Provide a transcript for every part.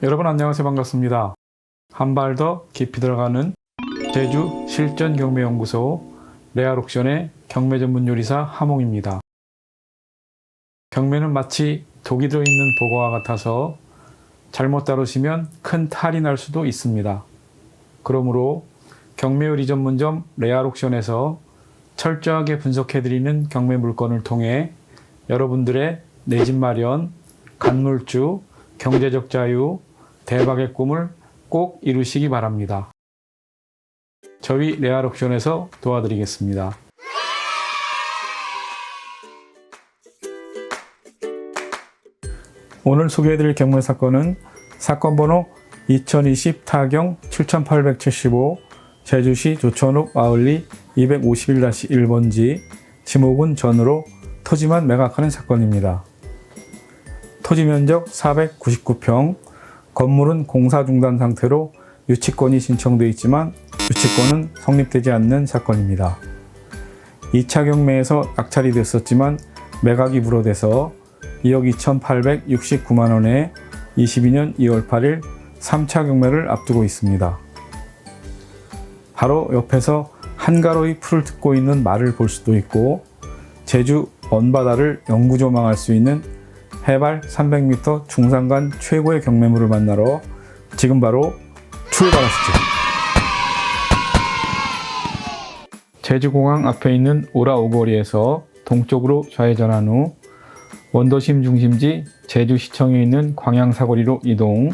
여러분 안녕하세요. 반갑습니다. 한 발 더 깊이 들어가는 제주 실전경매연구소 레알옥션의 경매 전문 요리사 하몽입니다. 경매는 마치 독이 들어있는 보고와 같아서 잘못 다루시면 큰 탈이 날 수도 있습니다. 그러므로 경매 요리 전문점 레알옥션에서 철저하게 분석해드리는 경매 물건을 통해 여러분들의 내 집 마련, 간물주, 경제적 자유, 대박의 꿈을 꼭 이루시기 바랍니다. 저희 레알옥션에서 도와드리겠습니다. 오늘 소개해드릴 경매 사건은 사건 번호 2020 타경 7875 제주시 조천읍 아울리 251-1번지 지목은 전으로 토지만 매각하는 사건입니다. 토지 면적 499평, 건물은 공사 중단 상태로 유치권이 신청되어 있지만 유치권은 성립되지 않는 사건입니다. 2차 경매에서 낙찰이 됐었지만 매각이 불허돼서 2억 2,869만 원에 22년 2월 8일 3차 경매를 앞두고 있습니다. 바로 옆에서 한가로이 풀을 뜯고 있는 말을 볼 수도 있고 제주 먼바다를 영구조망할 수 있는 해발 300m 중산간 최고의 경매물을 만나러 지금 바로 출발하시죠. 제주공항 앞에 있는 오라 오거리에서 동쪽으로 좌회전한 후 원도심 중심지 제주시청에 있는 광양사거리로 이동,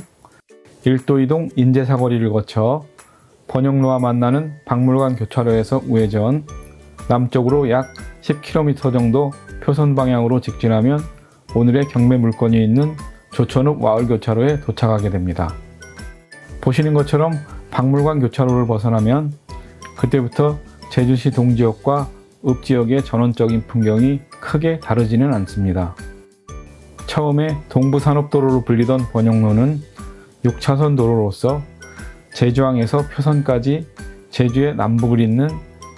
1도 이동 인제사거리를 거쳐 번영로와 만나는 박물관 교차로에서 우회전, 남쪽으로 약 10km 정도 표선 방향으로 직진하면 오늘의 경매 물건이 있는 조천읍 와을 교차로에 도착하게 됩니다. 보시는 것처럼 박물관 교차로를 벗어나면 그때부터 제주시 동지역과 읍지역의 전원적인 풍경이 크게 다르지는 않습니다. 처음에 동부산업도로로 불리던 번영로는 6차선 도로로서 제주항에서 표선까지 제주의 남북을 잇는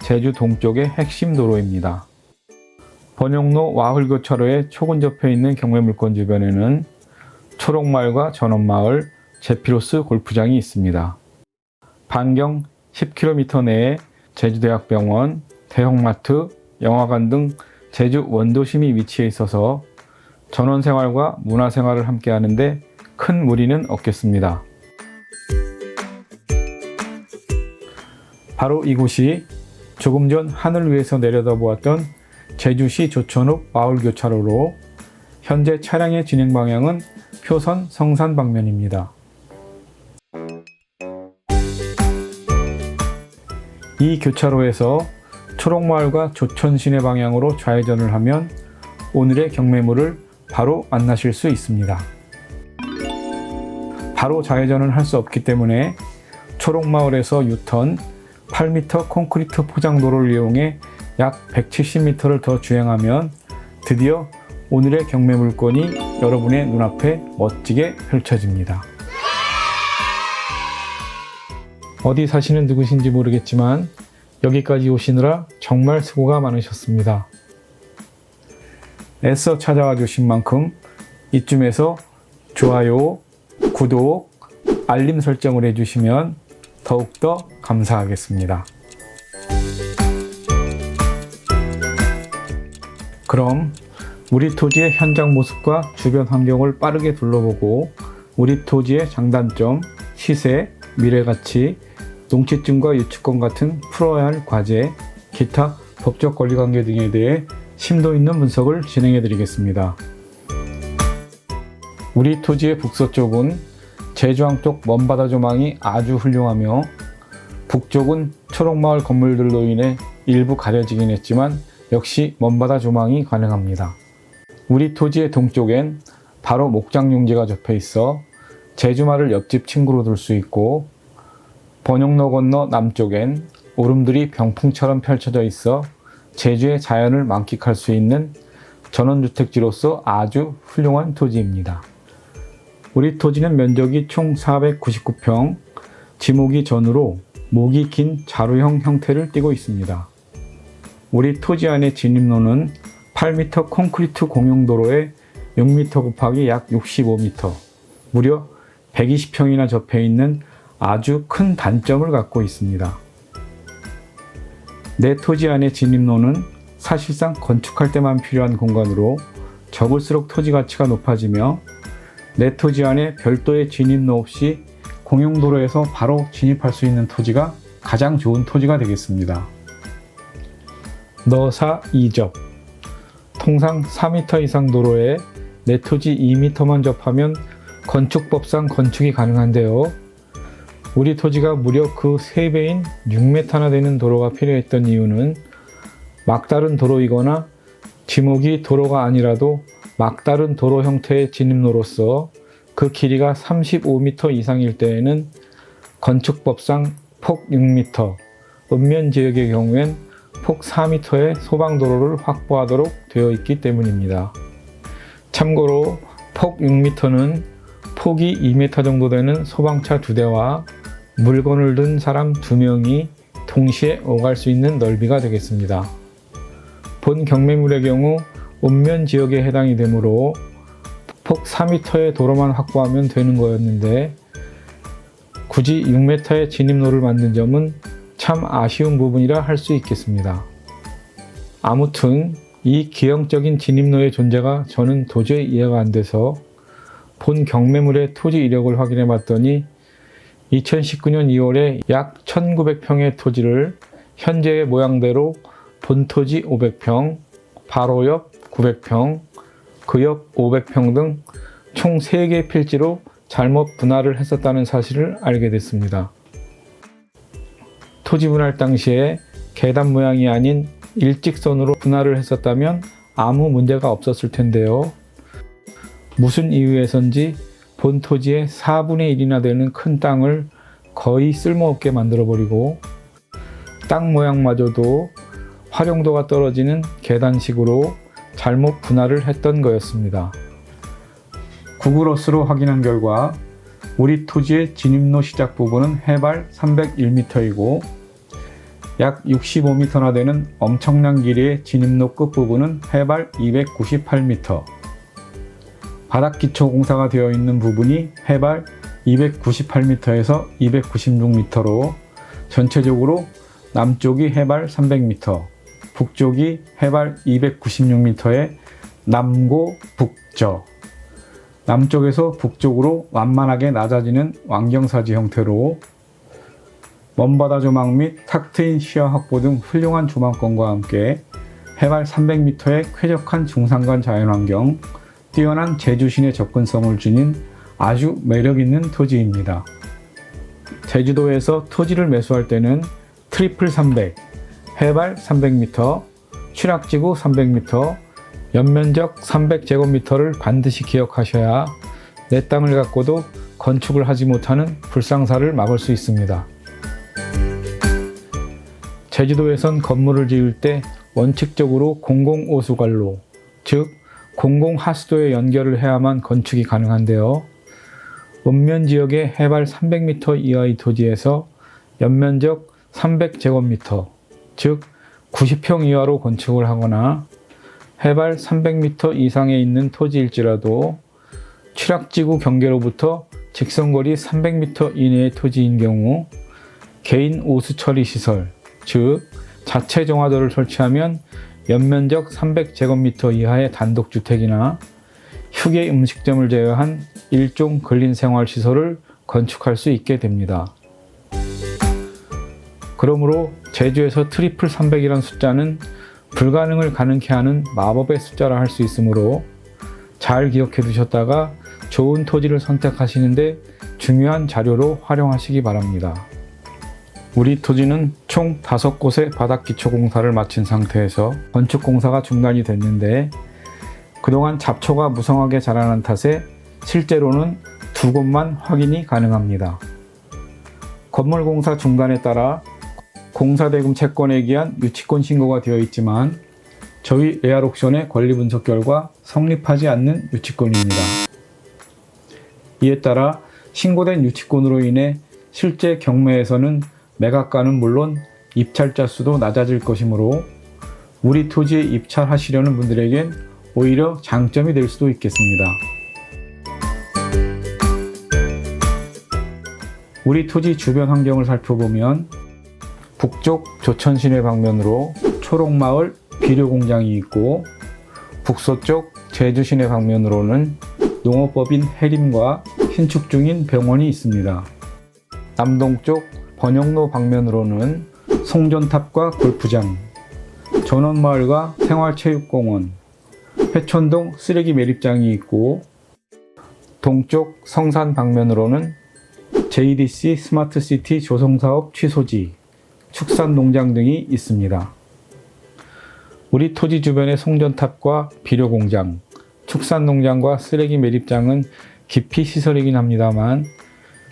제주 동쪽의 핵심 도로입니다. 번영로 와흘교차로에 초근접해 있는 경매물건 주변에는 초록마을과 전원마을, 제피로스 골프장이 있습니다. 반경 10km 내에 제주대학병원, 대형마트, 영화관 등 제주 원도심이 위치해 있어서 전원생활과 문화생활을 함께 하는데 큰 무리는 없겠습니다. 바로 이곳이 조금 전 하늘 위에서 내려다보았던 제주시 조천읍 와울교차로로 현재 차량의 진행 방향은 표선 성산 방면입니다. 이 교차로에서 초록마을과 조천시내 방향으로 좌회전을 하면 오늘의 경매물을 바로 만나실 수 있습니다. 바로 좌회전은 할 수 없기 때문에 초록마을에서 유턴 8m 콘크리트 포장도로를 이용해 약 170m를 더 주행하면 드디어 오늘의 경매 물건이 여러분의 눈앞에 멋지게 펼쳐집니다. 어디 사시는 누구신지 모르겠지만 여기까지 오시느라 정말 수고가 많으셨습니다. 애써 찾아와 주신 만큼 이쯤에서 좋아요, 구독, 알림 설정을 해주시면 더욱더 감사하겠습니다. 그럼 우리 토지의 현장 모습과 주변 환경을 빠르게 둘러보고 우리 토지의 장단점, 시세, 미래가치, 농지증과 유치권 같은 풀어야 할 과제, 기타 법적 권리관계 등에 대해 심도 있는 분석을 진행해 드리겠습니다. 우리 토지의 북서쪽은 제주항 쪽 먼바다 조망이 아주 훌륭하며 북쪽은 초록마을 건물들로 인해 일부 가려지긴 했지만 역시 먼바다 조망이 가능합니다. 우리 토지의 동쪽엔 바로 목장용지가 접해 있어 제주마을 옆집 친구로 둘 수 있고 번영로 건너 남쪽엔 오름들이 병풍처럼 펼쳐져 있어 제주의 자연을 만끽할 수 있는 전원주택지로서 아주 훌륭한 토지입니다. 우리 토지는 면적이 총 499평, 지목이 전으로 목이 긴 자루형 형태를 띠고 있습니다. 우리 토지 안의 진입로는 8m 콘크리트 공용도로에 6m 곱하기 약 65m, 무려 120평이나 접해 있는 아주 큰 단점을 갖고 있습니다. 내 토지 안의 진입로는 사실상 건축할 때만 필요한 공간으로 적을수록 토지 가치가 높아지며 내 토지 안에 별도의 진입로 없이 공용도로에서 바로 진입할 수 있는 토지가 가장 좋은 토지가 되겠습니다. 너사 2접. 통상 4m 이상 도로에 내 토지 2m만 접하면 건축법상 건축이 가능한데요. 우리 토지가 무려 그 3배인 6m나 되는 도로가 필요했던 이유는 막다른 도로이거나 지목이 도로가 아니라도 막다른 도로 형태의 진입로로서 그 길이가 35m 이상일 때에는 건축법상 폭 6m, 읍면지역의 경우엔 폭 4m의 소방도로를 확보하도록 되어 있기 때문입니다. 참고로 폭 6m는 폭이 2m 정도 되는 소방차 2대와 물건을 든 사람 2명이 동시에 오갈 수 있는 넓이가 되겠습니다. 본 경매물의 경우 읍면 지역에 해당이 되므로 폭 4m의 도로만 확보하면 되는 거였는데 굳이 6m의 진입로를 만든 점은 참 아쉬운 부분이라 할 수 있겠습니다. 아무튼 이 기형적인 진입로의 존재가 저는 도저히 이해가 안 돼서 본 경매물의 토지 이력을 확인해 봤더니 2019년 2월에 약 1900평의 토지를 현재의 모양대로 본토지 500평, 바로 옆 900평, 그 옆 500평 등 총 3개의 필지로 잘못 분할을 했었다는 사실을 알게 됐습니다. 토지 분할 당시에 계단 모양이 아닌 일직선으로 분할을 했었다면 아무 문제가 없었을 텐데요. 무슨 이유에선지 본 토지의 4분의 1이나 되는 큰 땅을 거의 쓸모없게 만들어버리고 땅 모양마저도 활용도가 떨어지는 계단식으로 잘못 분할을 했던 거였습니다. 구글어스로 확인한 결과 우리 토지의 진입로 시작 부분은 해발 301m이고 약 65m나 되는 엄청난 길이의 진입로 끝부분은 해발 298m, 바닥 기초 공사가 되어 있는 부분이 해발 298m에서 296m로 전체적으로 남쪽이 해발 300m, 북쪽이 해발 296m의 남고 북저, 남쪽에서 북쪽으로 완만하게 낮아지는 완경사지 형태로 먼바다 조망 및 탁 트인 시야 확보 등 훌륭한 조망권과 함께 해발 300m의 쾌적한 중산간 자연환경, 뛰어난 제주시내 접근성을 지닌 아주 매력있는 토지입니다. 제주도에서 토지를 매수할 때는 트리플 300, 해발 300m, 취락지구 300m, 연면적 300제곱미터를 반드시 기억하셔야 내 땅을 갖고도 건축을 하지 못하는 불상사를 막을 수 있습니다. 제주도에선 건물을 지을 때 원칙적으로 공공오수관로, 즉 공공하수도에 연결을 해야만 건축이 가능한데요. 읍면지역의 해발 300m 이하의 토지에서 연면적 300제곱미터, 즉 90평 이하로 건축을 하거나 해발 300m 이상에 있는 토지일지라도 취락지구 경계로부터 직선거리 300m 이내의 토지인 경우 개인 오수처리 시설, 즉 자체 정화도를 설치하면 연면적 300제곱미터 이하의 단독주택이나 휴게 음식점을 제외한 일종 근린생활시설을 건축할 수 있게 됩니다. 그러므로 제주에서 트리플 300이라는 숫자는 불가능을 가능케 하는 마법의 숫자라 할 수 있으므로 잘 기억해 두셨다가 좋은 토지를 선택하시는데 중요한 자료로 활용하시기 바랍니다. 우리 토지는 총 5곳의 바닥 기초 공사를 마친 상태에서 건축 공사가 중단이 됐는데 그동안 잡초가 무성하게 자라난 탓에 실제로는 2곳만 확인이 가능합니다. 건물 공사 중단에 따라 공사대금 채권에 기한 유치권 신고가 되어 있지만 저희 레알옥션의 권리 분석 결과 성립하지 않는 유치권입니다. 이에 따라 신고된 유치권으로 인해 실제 경매에서는 매각가는 물론 입찰자 수도 낮아질 것이므로 우리 토지에 입찰하시려는 분들에겐 오히려 장점이 될 수도 있겠습니다. 우리 토지 주변 환경을 살펴보면 북쪽 조천시내 방면으로 초록마을 비료공장이 있고, 북서쪽 제주시내 방면으로는 농업법인 해림과 신축 중인 병원이 있습니다. 남동쪽 번영로 방면으로는 송전탑과 골프장, 전원마을과 생활체육공원, 회촌동 쓰레기 매립장이 있고, 동쪽 성산 방면으로는 JDC 스마트시티 조성사업 취소지, 축산농장 등이 있습니다. 우리 토지 주변의 송전탑과 비료공장, 축산농장과 쓰레기 매립장은 기피 시설이긴 합니다만,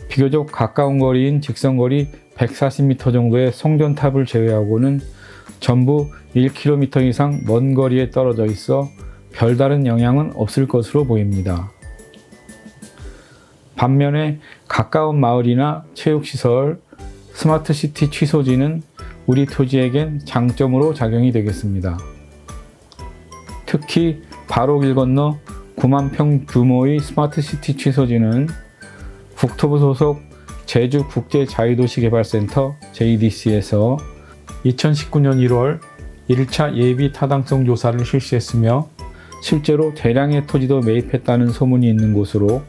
비교적 가까운 거리인 직선거리 140m 정도의 송전탑을 제외하고는 전부 1km 이상 먼 거리에 떨어져 있어 별다른 영향은 없을 것으로 보입니다. 반면에 가까운 마을이나 체육시설, 스마트시티 취소지는 우리 토지에겐 장점으로 작용이 되겠습니다. 특히 바로 길 건너 9만 평 규모의 스마트시티 취소지는 국토부 소속 제주국제자유도시개발센터 JDC에서 2019년 1월 1차 예비 타당성 조사를 실시했으며, 실제로 대량의 토지도 매입했다는 소문이 있는 곳으로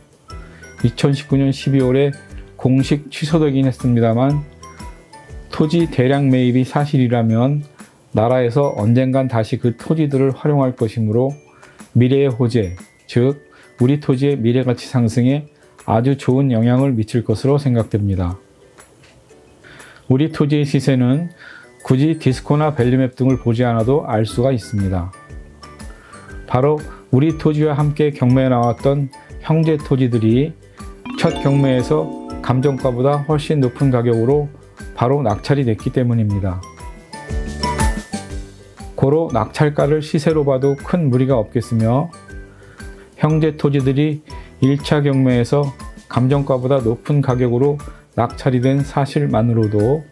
2019년 12월에 공식 취소되긴 했습니다만, 토지 대량 매입이 사실이라면 나라에서 언젠간 다시 그 토지들을 활용할 것이므로 미래의 호재, 즉 우리 토지의 미래가치 상승에 아주 좋은 영향을 미칠 것으로 생각됩니다. 우리 토지의 시세는 굳이 디스코나 밸류맵 등을 보지 않아도 알 수가 있습니다. 바로 우리 토지와 함께 경매에 나왔던 형제 토지들이 첫 경매에서 감정가보다 훨씬 높은 가격으로 바로 낙찰이 됐기 때문입니다. 고로 낙찰가를 시세로 봐도 큰 무리가 없겠으며, 형제 토지들이 1차 경매에서 감정가보다 높은 가격으로 낙찰이 된 사실만으로도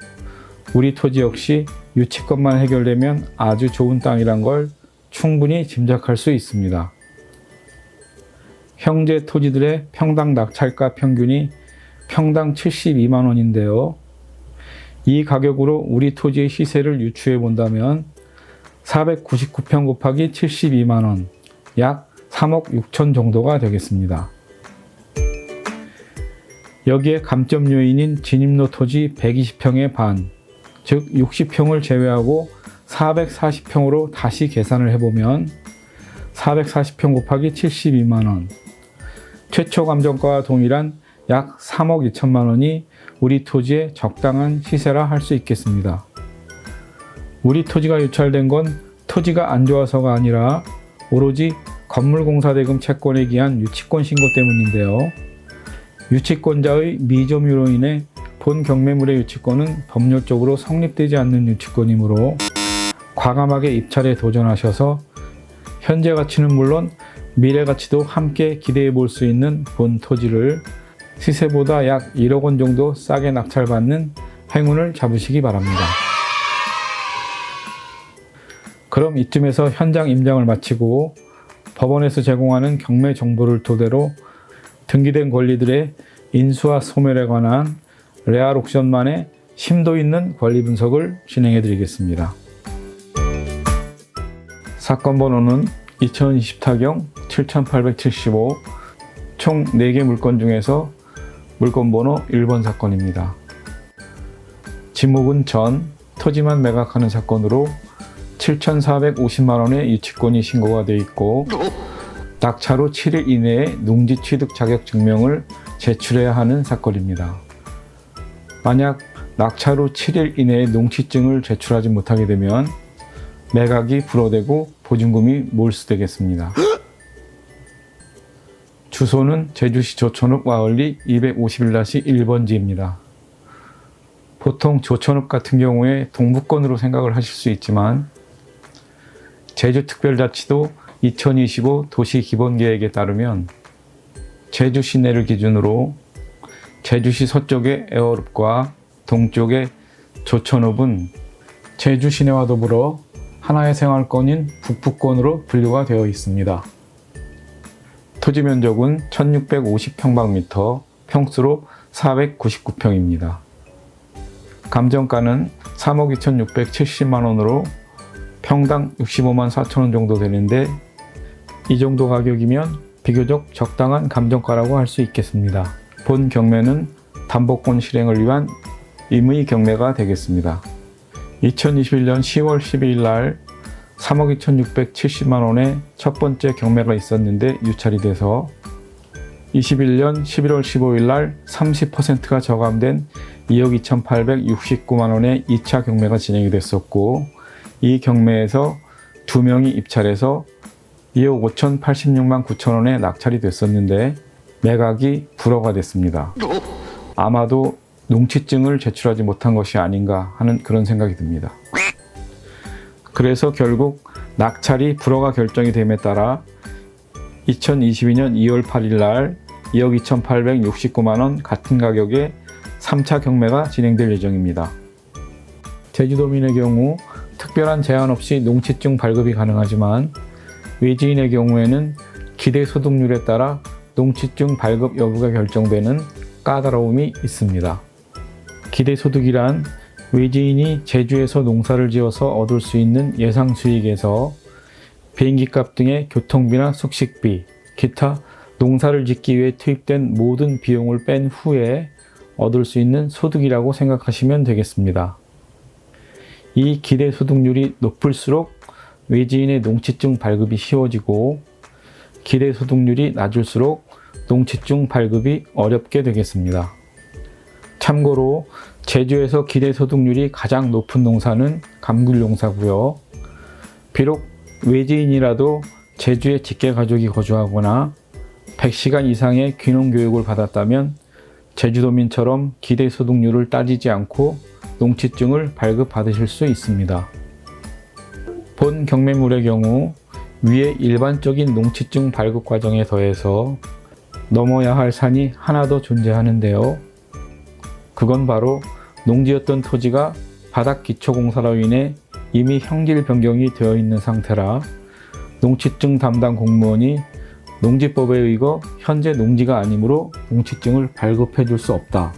우리 토지 역시 유치권만 해결되면 아주 좋은 땅이란 걸 충분히 짐작할 수 있습니다. 형제 토지들의 평당 낙찰가 평균이 평당 72만 원인데요. 이 가격으로 우리 토지의 시세를 유추해 본다면 499평 곱하기 72만 원, 약 3억 6천 정도가 되겠습니다. 여기에 감점 요인인 진입로 토지 120평의 반, 즉 60평을 제외하고 440평으로 다시 계산을 해보면 440평 곱하기 72만 원, 최초 감정가와 동일한 약 3억 2천만 원이 우리 토지의 적당한 시세라 할 수 있겠습니다. 우리 토지가 유찰된 건 토지가 안 좋아서가 아니라 오로지 건물공사대금 채권에 기한 유치권 신고 때문인데요. 유치권자의 미점유로 인해 본 경매물의 유치권은 법률적으로 성립되지 않는 유치권이므로 과감하게 입찰에 도전하셔서 현재 가치는 물론 미래 가치도 함께 기대해 볼 수 있는 본 토지를 시세보다 약 1억 원 정도 싸게 낙찰받는 행운을 잡으시기 바랍니다. 그럼 이쯤에서 현장 임장을 마치고 법원에서 제공하는 경매 정보를 토대로 등기된 권리들의 인수와 소멸에 관한 레알 옥션만의 심도 있는 권리 분석을 진행해 드리겠습니다. 사건 번호는 2020타경 7875, 총 4개 물건 중에서 물건 번호 1번 사건입니다. 지목은 전, 토지만 매각하는 사건으로 7,450만 원의 유치권이 신고가 되어 있고, 낙찰 후 7일 이내에 농지 취득 자격 증명을 제출해야 하는 사건입니다. 만약 낙찰 후 7일 이내에 농취증을 제출하지 못하게 되면 매각이 불허되고 보증금이 몰수되겠습니다. 주소는 제주시 조천읍 와을리 251-1번지입니다. 보통 조천읍 같은 경우에 동부권으로 생각을 하실 수 있지만, 제주특별자치도 2025 도시기본계획에 따르면 제주 시내를 기준으로 제주시 서쪽의 애월읍과 동쪽의 조천읍은 제주 시내와 더불어 하나의 생활권인 북부권으로 분류가 되어 있습니다. 토지 면적은 1650평방미터, 평수로 499평입니다. 감정가는 3억 2,670만 원으로 평당 65만 4천 원 정도 되는데, 이 정도 가격이면 비교적 적당한 감정가라고 할 수 있겠습니다. 본 경매는 담보권 실행을 위한 임의 경매가 되겠습니다. 2021년 10월 12일 날 3억 2,670만 원의 첫 번째 경매가 있었는데 유찰이 돼서 21년 11월 15일 날 30%가 저감된 2억 2,869만 원의 2차 경매가 진행이 됐었고, 이 경매에서 2명이 입찰해서 2억 5,086만 9천 원에 낙찰이 됐었는데 매각이 불허가 됐습니다. 아마도 농취증을 제출하지 못한 것이 아닌가 하는 그런 생각이 듭니다. 그래서 결국 낙찰이 불허가 결정이 됨에 따라 2022년 2월 8일 날 2억 2,869만 원 같은 가격의 3차 경매가 진행될 예정입니다. 제주도민의 경우 특별한 제한 없이 농취증 발급이 가능하지만 외지인의 경우에는 기대 소득률에 따라 농취증 발급 여부가 결정되는 까다로움이 있습니다. 기대 소득이란 외지인이 제주에서 농사를 지어서 얻을 수 있는 예상 수익에서 비행기값 등의 교통비나 숙식비, 기타 농사를 짓기 위해 투입된 모든 비용을 뺀 후에 얻을 수 있는 소득이라고 생각하시면 되겠습니다. 이 기대 소득률이 높을수록 외지인의 농취증 발급이 쉬워지고, 기대 소득률이 낮을수록 농취증 발급이 어렵게 되겠습니다. 참고로 제주에서 기대 소득률이 가장 높은 농사는 감귤 농사고요. 비록 외지인이라도 제주에 직계 가족이 거주하거나 100시간 이상의 귀농 교육을 받았다면 제주도민처럼 기대 소득률을 따지지 않고 농취증을 발급받으실 수 있습니다. 본 경매물의 경우 위에 일반적인 농취증 발급 과정에 더해서 넘어야 할 산이 하나 더 존재하는데요. 그건 바로 농지였던 토지가 바닥 기초공사로 인해 이미 형질 변경이 되어 있는 상태라 농취증 담당 공무원이 농지법에 의거 현재 농지가 아니므로 농취증을 발급해 줄 수 없다,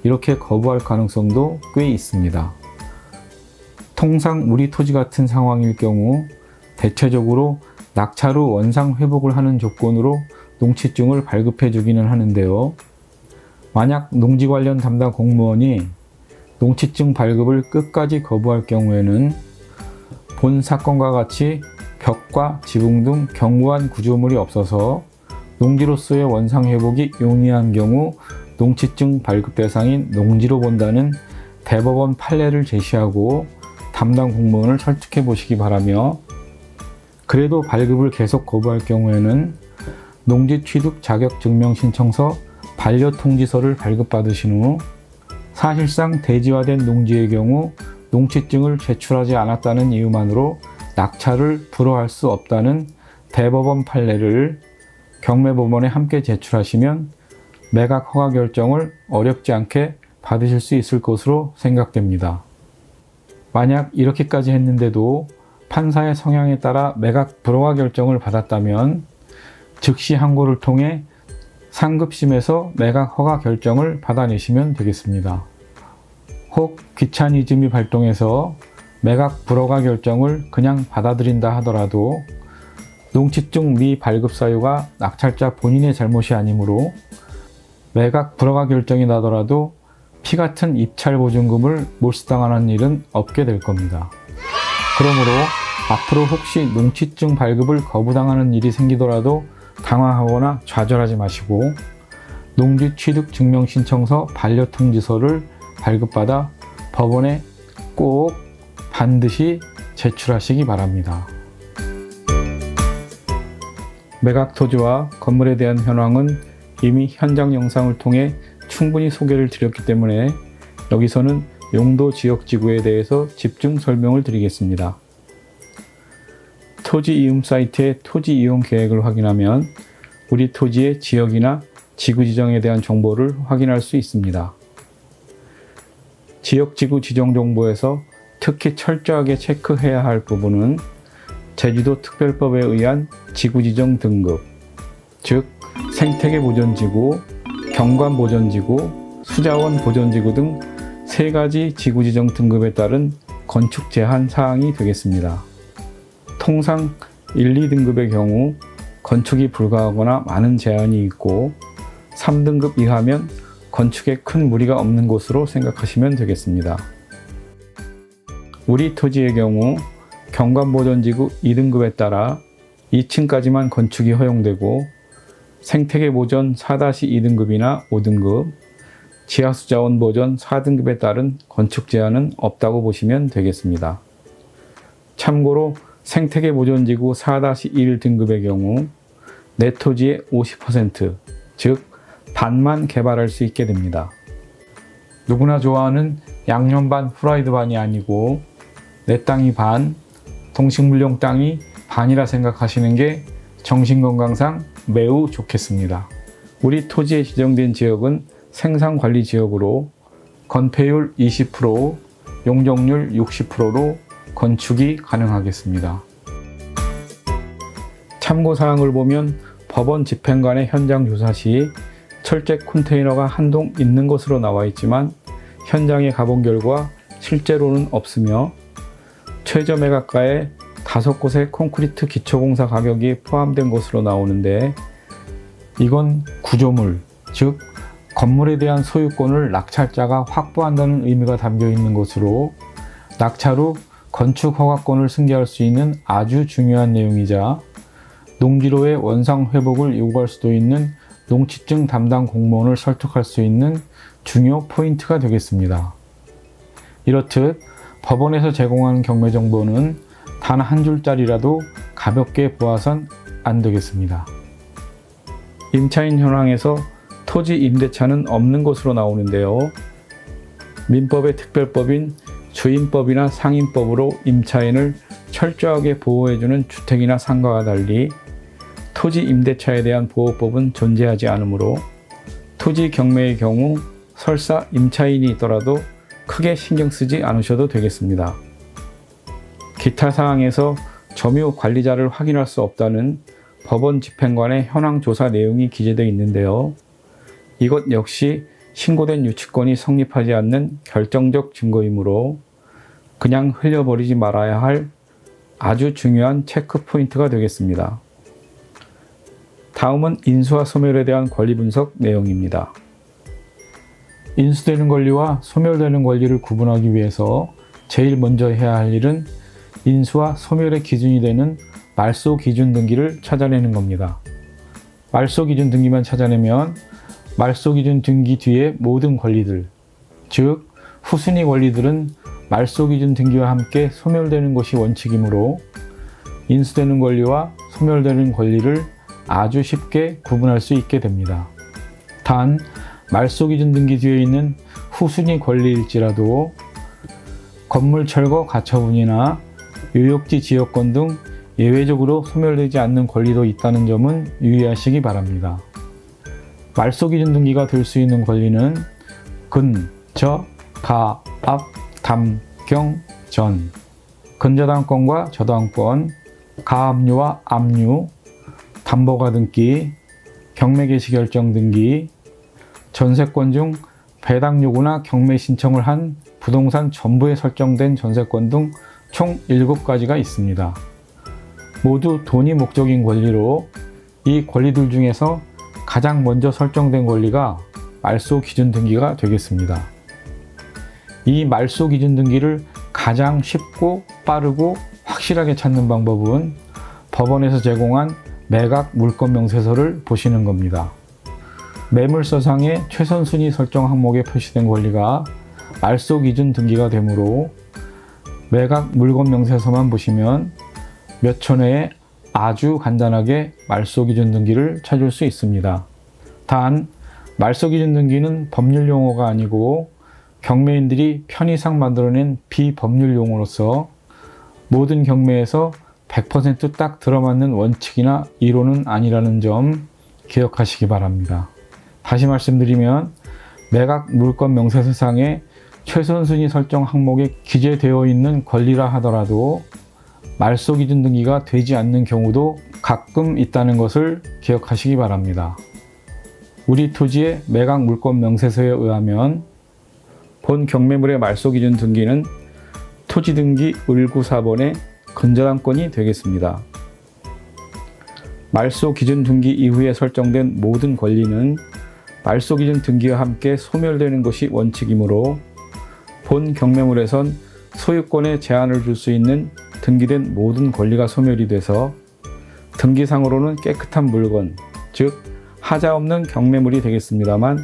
이렇게 거부할 가능성도 꽤 있습니다. 통상 우리 토지 같은 상황일 경우 대체적으로 낙찰 후 원상 회복을 하는 조건으로 농취증을 발급해 주기는 하는데요. 만약 농지 관련 담당 공무원이 농취증 발급을 끝까지 거부할 경우에는 본 사건과 같이 벽과 지붕 등 견고한 구조물이 없어서 농지로서의 원상 회복이 용이한 경우 농취증 발급 대상인 농지로 본다는 대법원 판례를 제시하고 담당 공무원을 설득해 보시기 바라며, 그래도 발급을 계속 거부할 경우에는 농지 취득 자격 증명 신청서 반려 통지서를 발급받으신 후 사실상 대지화된 농지의 경우 농취증을 제출하지 않았다는 이유만으로 낙찰을 불허할 수 없다는 대법원 판례를 경매법원에 함께 제출하시면 매각 허가 결정을 어렵지 않게 받으실 수 있을 것으로 생각됩니다. 만약 이렇게까지 했는데도 판사의 성향에 따라 매각 불허가 결정을 받았다면 즉시 항고를 통해 상급심에서 매각 허가 결정을 받아내시면 되겠습니다. 혹 귀차니즘이 발동해서 매각 불허가 결정을 그냥 받아들인다 하더라도 농취증 미발급 사유가 낙찰자 본인의 잘못이 아니므로 매각 불허가 결정이 나더라도 피 같은 입찰 보증금을 몰수당하는 일은 없게 될 겁니다. 그러므로 앞으로 혹시 농취증 발급을 거부당하는 일이 생기더라도 당황하거나 좌절하지 마시고 농지 취득 증명 신청서 반려 통지서를 발급받아 법원에 꼭 반드시 제출하시기 바랍니다. 매각 토지와 건물에 대한 현황은 이미 현장 영상을 통해 충분히 소개를 드렸기 때문에 여기서는 용도 지역지구에 대해서 집중 설명을 드리겠습니다. 토지 이음 사이트의 토지 이용 계획을 확인하면 우리 토지의 지역이나 지구 지정에 대한 정보를 확인할 수 있습니다. 지역지구 지정 정보에서 특히 철저하게 체크해야 할 부분은 제주도 특별법에 의한 지구 지정 등급, 즉 생태계 보전지구, 경관보전지구, 수자원 보전지구 등 3가지 지구 지정 등급에 따른 건축 제한 사항이 되겠습니다. 통상 1, 2등급의 경우 건축이 불가하거나 많은 제한이 있고 3등급 이하면 건축에 큰 무리가 없는 곳으로 생각하시면 되겠습니다. 우리 토지의 경우 경관보전지구 2등급에 따라 2층까지만 건축이 허용되고 생태계보전 4-2등급이나 5등급, 지하수자원보전 4등급에 따른 건축 제한은 없다고 보시면 되겠습니다. 참고로 생태계보전지구 4-1등급의 경우 내 토지의 50%, 즉 반만 개발할 수 있게 됩니다. 누구나 좋아하는 양념 반 후라이드 반이 아니고 내 땅이 반, 동식물용 땅이 반이라 생각하시는 게 정신건강상 매우 좋겠습니다. 우리 토지에 지정된 지역은 생산관리지역으로 건폐율 20%, 용적률 60%로 건축이 가능하겠습니다. 참고사항을 보면 법원 집행관의 현장 조사 시 철제 컨테이너가 한 동 있는 것으로 나와 있지만 현장에 가본 결과 실제로는 없으며 최저 매각가에 5곳의 콘크리트 기초공사 가격이 포함된 것으로 나오는데 이건 구조물, 즉 건물에 대한 소유권을 낙찰자가 확보한다는 의미가 담겨 있는 것으로 낙찰 후 건축 허가권을 승계할 수 있는 아주 중요한 내용이자 농지로의 원상 회복을 요구할 수도 있는 농지증 담당 공무원을 설득할 수 있는 중요 포인트가 되겠습니다. 이렇듯 법원에서 제공하는 경매 정보는 단 한 줄짜리라도 가볍게 보아선 안 되겠습니다. 임차인 현황에서 토지 임대차는 없는 것으로 나오는데요. 민법의 특별법인 주임법이나 상임법으로 임차인을 철저하게 보호해주는 주택이나 상가와 달리 토지 임대차에 대한 보호법은 존재하지 않으므로 토지 경매의 경우 설사 임차인이 있더라도 크게 신경 쓰지 않으셔도 되겠습니다. 기타 사항에서 점유 관리자를 확인할 수 없다는 법원 집행관의 현황 조사 내용이 기재되어 있는데요. 이것 역시 신고된 유치권이 성립하지 않는 결정적 증거이므로 그냥 흘려버리지 말아야 할 아주 중요한 체크 포인트가 되겠습니다. 다음은 인수와 소멸에 대한 권리 분석 내용입니다. 인수되는 권리와 소멸되는 권리를 구분하기 위해서 제일 먼저 해야 할 일은 인수와 소멸의 기준이 되는 말소 기준 등기를 찾아내는 겁니다. 말소 기준 등기만 찾아내면 말소 기준 등기 뒤에 모든 권리들, 즉 후순위 권리들은 말소 기준 등기와 함께 소멸되는 것이 원칙이므로 인수되는 권리와 소멸되는 권리를 아주 쉽게 구분할 수 있게 됩니다. 단 말소 기준 등기 뒤에 있는 후순위 권리일지라도 건물 철거 가처분이나 유역지 지역권 등 예외적으로 소멸되지 않는 권리도 있다는 점은 유의하시기 바랍니다. 말소 기준 등기가 될 수 있는 권리는 근, 저, 가, 앞, 담, 경, 전, 근저당권과 저당권, 가압류와 압류, 담보가 등기, 경매 개시 결정 등기, 전세권 중 배당 요구나 경매 신청을 한 부동산 전부에 설정된 전세권 등 총 7가지가 있습니다. 모두 돈이 목적인 권리로 이 권리들 중에서 가장 먼저 설정된 권리가 말소 기준 등기가 되겠습니다. 이 말소 기준 등기를 가장 쉽고 빠르고 확실하게 찾는 방법은 법원에서 제공한 매각 물권 명세서를 보시는 겁니다. 매물서상의 최선순위 설정 항목에 표시된 권리가 말소 기준 등기가 되므로 매각 물권 명세서만 보시면 몇 초 내에 아주 간단하게 말소 기준 등기를 찾을 수 있습니다. 단 말소 기준 등기는 법률 용어가 아니고 경매인들이 편의상 만들어낸 비법률 용어로서 모든 경매에서 100% 딱 들어맞는 원칙이나 이론은 아니라는 점 기억하시기 바랍니다. 다시 말씀드리면 매각 물권 명세서상에 최선순위 설정 항목에 기재되어 있는 권리라 하더라도 말소 기준 등기가 되지 않는 경우도 가끔 있다는 것을 기억하시기 바랍니다. 우리 토지의 매각 물권 명세서에 의하면 본 경매물의 말소 기준 등기는 토지 등기 194번의 건전한권이 되겠습니다. 말소 기준 등기 이후에 설정된 모든 권리는 말소 기준 등기와 함께 소멸되는 것이 원칙이므로 본 경매물에선 소유권에 제한을 줄 수 있는 등기된 모든 권리가 소멸이 돼서 등기상으로는 깨끗한 물건, 즉 하자 없는 경매물이 되겠습니다만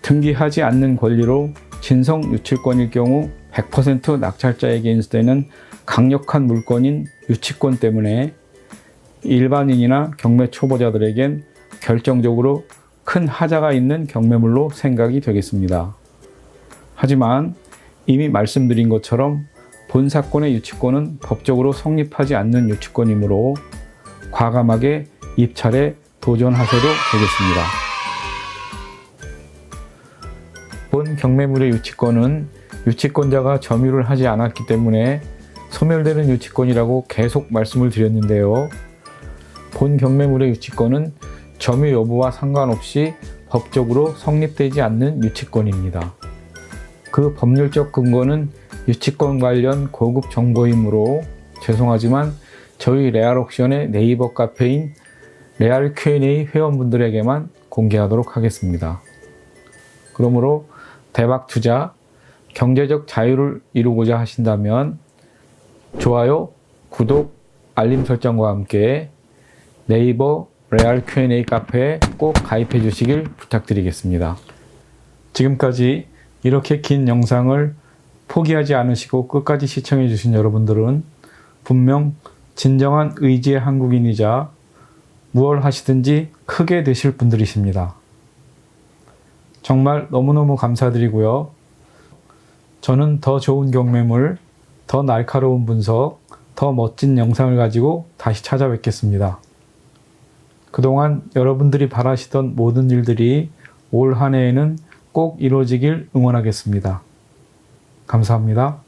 등기하지 않는 권리로 진성 유치권일 경우 100% 낙찰자에게 인수되는 강력한 물건인 유치권 때문에 일반인이나 경매 초보자들에겐 결정적으로 큰 하자가 있는 경매물로 생각이 되겠습니다. 하지만 이미 말씀드린 것처럼 본 사건의 유치권은 법적으로 성립하지 않는 유치권이므로 과감하게 입찰에 도전하셔도 되겠습니다. 본 경매물의 유치권은 유치권자가 점유를 하지 않았기 때문에 소멸되는 유치권이라고 계속 말씀을 드렸는데요. 본 경매물의 유치권은 점유 여부와 상관없이 법적으로 성립되지 않는 유치권입니다. 그 법률적 근거는 유치권 관련 고급 정보이므로 죄송하지만 저희 레알옥션의 네이버 카페인 레알 Q&A 회원분들에게만 공개하도록 하겠습니다. 그러므로 대박 투자, 경제적 자유를 이루고자 하신다면 좋아요, 구독, 알림 설정과 함께 네이버 레알 Q&A 카페에 꼭 가입해 주시길 부탁드리겠습니다. 지금까지 이렇게 긴 영상을 포기하지 않으시고 끝까지 시청해 주신 여러분들은 분명 진정한 의지의 한국인이자 무얼 하시든지 크게 되실 분들이십니다. 정말 너무너무 감사드리고요. 저는 더 좋은 경매물, 더 날카로운 분석, 더 멋진 영상을 가지고 다시 찾아뵙겠습니다. 그동안 여러분들이 바라시던 모든 일들이 올 한 해에는 꼭 이루어지길 응원하겠습니다. 감사합니다.